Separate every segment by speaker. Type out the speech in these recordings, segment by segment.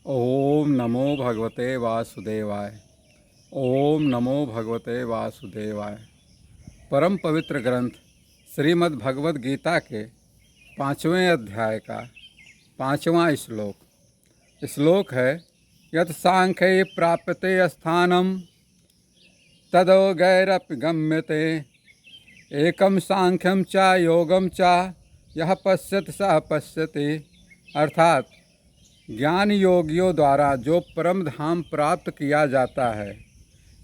Speaker 1: ओम नमो भगवते वासुदेवाय। ओम नमो भगवते वासुदेवाय। परम पवित्र ग्रंथ श्रीमद् भगवद गीता के 5वें अध्याय का 5वां श्लोक है। यत् सांख्ये प्राप्यते स्थानम तदो गैरपि गम्यते एकम सांख्यम च योगम च यह पश्यति सः पश्यति। अर्थात ज्ञान योगियों द्वारा जो परम धाम प्राप्त किया जाता है,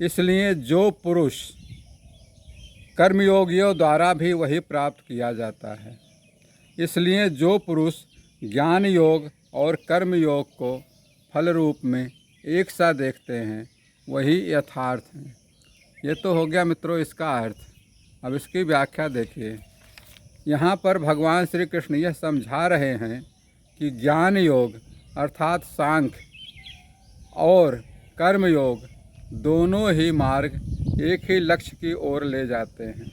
Speaker 1: इसलिए जो पुरुष कर्मयोगियों द्वारा भी वही प्राप्त किया जाता है। इसलिए जो पुरुष ज्ञान योग और कर्म योग को फल रूप में एक साथ देखते हैं, वही यथार्थ हैं। ये तो हो गया मित्रों इसका अर्थ। अब इसकी व्याख्या देखिए। यहाँ पर भगवान श्री कृष्ण यह समझा रहे हैं कि ज्ञान योग अर्थात सांख्य और कर्म योग दोनों ही मार्ग एक ही लक्ष्य की ओर ले जाते हैं।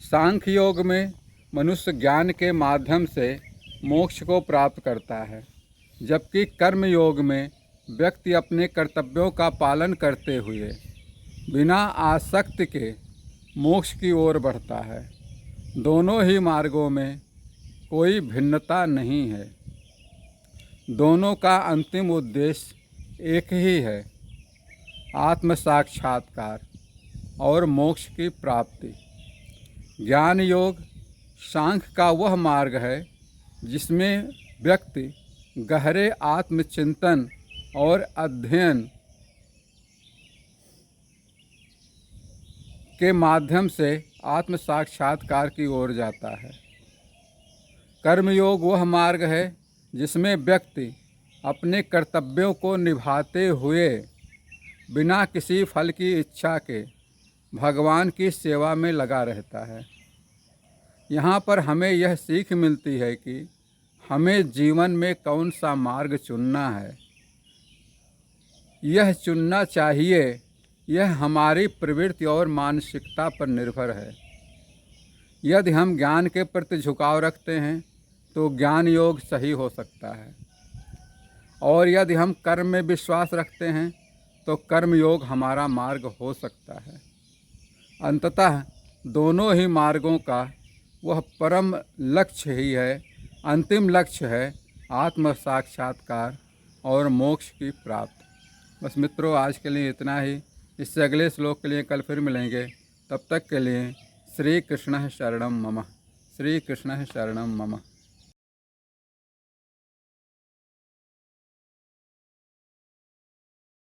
Speaker 1: सांख्य योग में मनुष्य ज्ञान के माध्यम से मोक्ष को प्राप्त करता है, जबकि कर्म योग में व्यक्ति अपने कर्तव्यों का पालन करते हुए बिना आसक्ति के मोक्ष की ओर बढ़ता है। दोनों ही मार्गों में कोई भिन्नता नहीं है। दोनों का अंतिम उद्देश्य एक ही है, आत्म साक्षात्कार और मोक्ष की प्राप्ति। ज्ञान योग सांख्य का वह मार्ग है जिसमें व्यक्ति गहरे आत्मचिंतन और अध्ययन के माध्यम से आत्म साक्षात्कार की ओर जाता है। कर्मयोग वह मार्ग है जिसमें व्यक्ति अपने कर्तव्यों को निभाते हुए बिना किसी फल की इच्छा के भगवान की सेवा में लगा रहता है। यहाँ पर हमें यह सीख मिलती है कि हमें जीवन में कौन सा मार्ग चुनना है। यह चुनना चाहिए, यह हमारी प्रवृत्ति और मानसिकता पर निर्भर है। यदि हम ज्ञान के प्रति झुकाव रखते हैं तो ज्ञान योग सही हो सकता है, और यदि हम कर्म में विश्वास रखते हैं तो कर्म योग हमारा मार्ग हो सकता है। अंततः दोनों ही मार्गों का वह परम लक्ष्य ही है, अंतिम लक्ष्य है आत्म साक्षात्कार और मोक्ष की प्राप्ति। बस मित्रों, आज के लिए इतना ही। इससे अगले श्लोक के लिए कल फिर मिलेंगे। तब तक के लिए श्री कृष्ण शरणम मम। श्री कृष्ण शरणम मम।